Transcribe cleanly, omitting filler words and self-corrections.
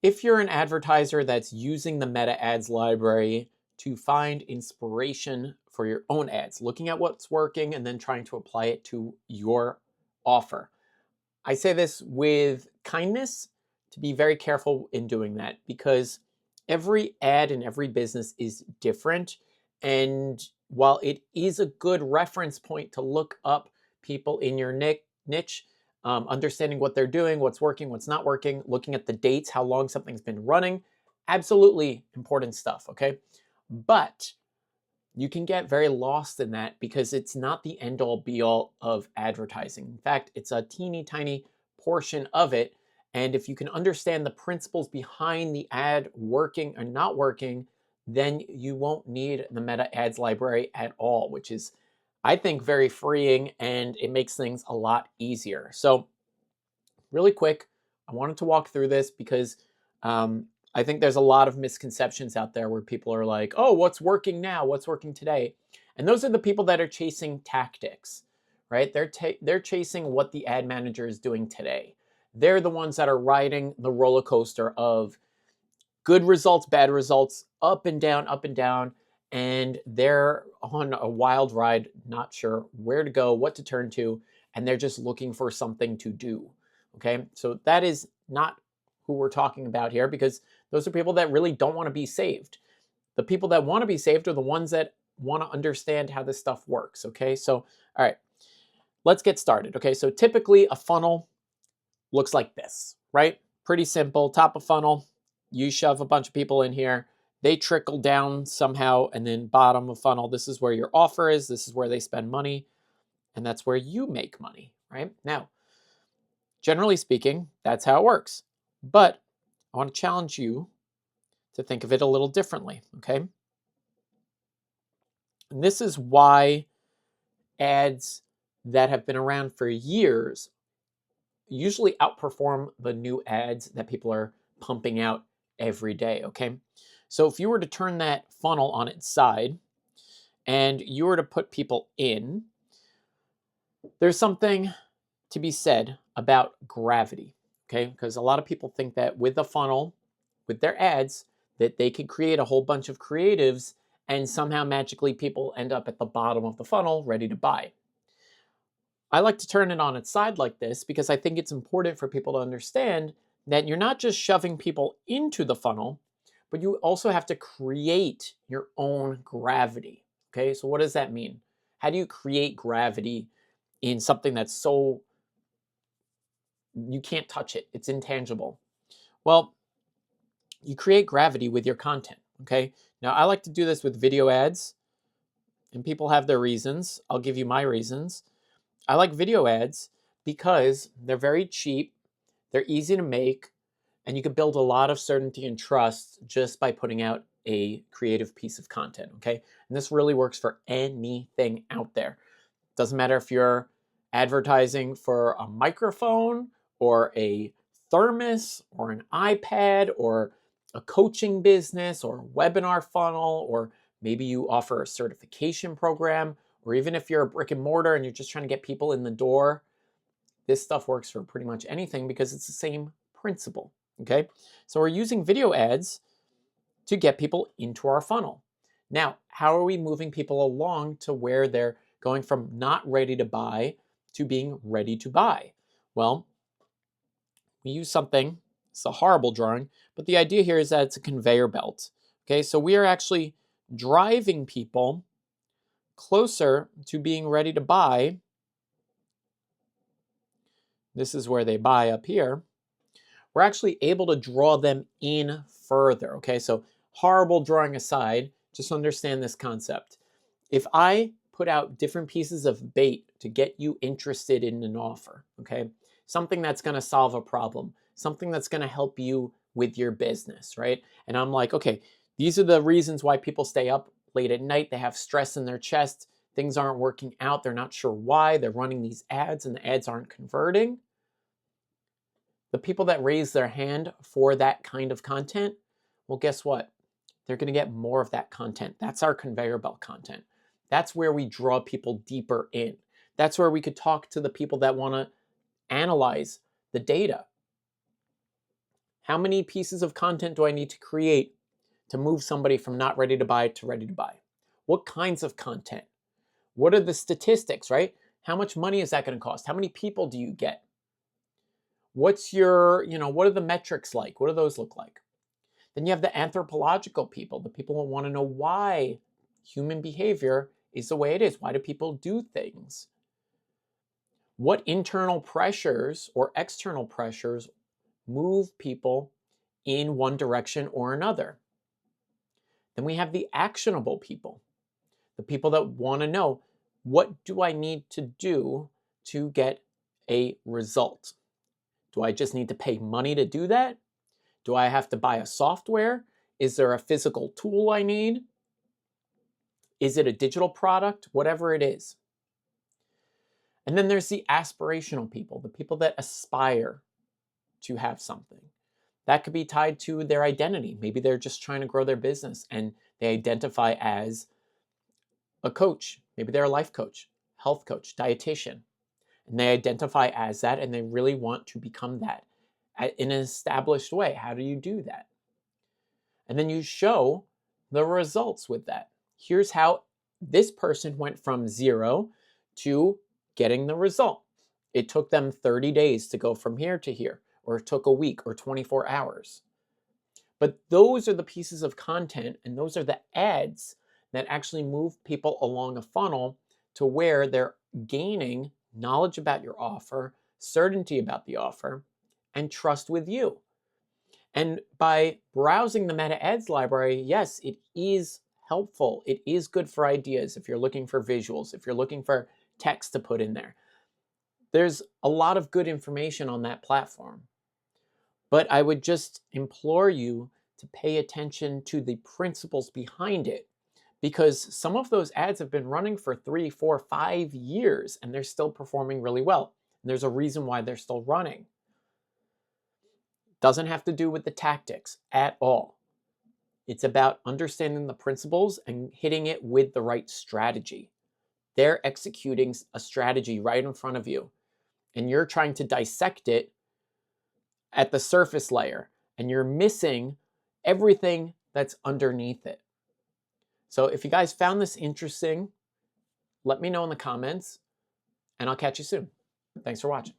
If you're an advertiser that's using the Meta Ads library to find inspiration for your own ads, looking at what's working and then trying to apply it to your offer. I say this with kindness to be very careful in doing that because every ad and every business is different. And while it is a good reference point to look up people in your niche, understanding what they're doing, what's working, what's not working, looking at the dates, how long something's been running, absolutely important stuff, okay? But you can get very lost in that because it's not the end all be all of advertising. In fact, it's a teeny tiny portion of it. And if you can understand the principles behind the ad working or not working, then you won't need the Meta Ads library at all, which is, I think, very freeing and it makes things a lot easier. So, really quick, I wanted to walk through this because I think there's a lot of misconceptions out there where people are like, oh, what's working now? What's working today? And those are the people that are chasing tactics, right? They're chasing what the ad manager is doing today. They're the ones that are riding the roller coaster of good results, bad results, up and down. And they're on a wild ride, not sure where to go, what to turn to, and they're just looking for something to do. Okay, so that is not who we're talking about here because those are people that really don't want to be saved. The people that want to be saved are the ones that want to understand how this stuff works. Okay, so all right, let's get started. Okay, so typically a funnel looks like this, right? Pretty simple. Top of funnel, you shove a bunch of people in here. They trickle down somehow, and then bottom of funnel, this is where your offer is. This is where they spend money, and that's where you make money, right? Now, generally speaking, that's how it works. But I want to challenge you to think of it a little differently, okay? And this is why ads that have been around for years usually outperform the new ads that people are pumping out every day, okay? So if you were to turn that funnel on its side and you were to put people in, there's something to be said about gravity, okay? Because a lot of people think that with the funnel, with their ads, that they could create a whole bunch of creatives and somehow magically people end up at the bottom of the funnel ready to buy. I like to turn it on its side like this because I think it's important for people to understand that you're not just shoving people into the funnel, but you also have to create your own gravity. Okay, so what does that mean? How do you create gravity in something that's so you can't touch it? It's intangible. Well, you create gravity with your content. Okay, now I like to do this with video ads, and people have their reasons. I'll give you my reasons. I like video ads because they're very cheap, they're easy to make, and you can build a lot of certainty and trust just by putting out a creative piece of content, okay? And this really works for anything out there. Doesn't matter if you're advertising for a microphone or a thermos or an iPad or a coaching business or a webinar funnel, or maybe you offer a certification program, or even if you're a brick and mortar and you're just trying to get people in the door, this stuff works for pretty much anything because it's the same principle, okay? So we're using video ads to get people into our funnel. Now, how are we moving people along to where they're going from not ready to buy to being ready to buy? Well, we use something, it's a horrible drawing, but the idea here is that it's a conveyor belt. Okay, so we are actually driving people closer to being ready to buy. This is where they buy up here. We're actually able to draw them in further. Okay, so horrible drawing aside, just understand this concept. If I put out different pieces of bait to get you interested in an offer, okay, something that's going to solve a problem, something that's going to help you with your business, right? And I'm like, okay, these are the reasons why people stay up late at night. They have stress in their chest. Things aren't working out. They're not sure why. They're running these ads and the ads aren't converting. The people that raise their hand for that kind of content, well, guess what? They're going to get more of that content. That's our conveyor belt content. That's where we draw people deeper in. That's where we could talk to the people that want to analyze the data. How many pieces of content do I need to create to move somebody from not ready to buy to ready to buy? What kinds of content? What are the statistics, right? How much money is that going to cost? How many people do you get? What's your, what are the metrics like? What do those look like? Then you have the anthropological people, the people who want to know why human behavior is the way it is. Why do people do things? What internal pressures or external pressures move people in one direction or another? Then we have the actionable people, the people that want to know, what do I need to do to get a result? Do I just need to pay money to do that? Do I have to buy a software? Is there a physical tool I need? Is it a digital product? Whatever it is. And then there's the aspirational people, the people that aspire to have something. That could be tied to their identity. Maybe they're just trying to grow their business and they identify as a coach. Maybe they're a life coach, health coach, dietitian. And they identify as that and they really want to become that in an established way. How do you do that? And then you show the results with that. Here's how this person went from 0 to getting the result. It took them 30 days to go from here to here, or it took a week or 24 hours. But those are the pieces of content and those are the ads that actually move people along a funnel to where they're gaining knowledge about your offer, certainty about the offer, and trust with you. And by browsing the Meta Ads library, yes, it is helpful. It is good for ideas if you're looking for visuals, if you're looking for text to put in there. There's a lot of good information on that platform. But I would just implore you to pay attention to the principles behind it, because some of those ads have been running for 3, 4, 5 years and they're still performing really well. And there's a reason why they're still running. Doesn't have to do with the tactics at all. It's about understanding the principles and hitting it with the right strategy. They're executing a strategy right in front of you, and you're trying to dissect it at the surface layer, and you're missing everything that's underneath it. So if you guys found this interesting, let me know in the comments, and I'll catch you soon. Thanks for watching.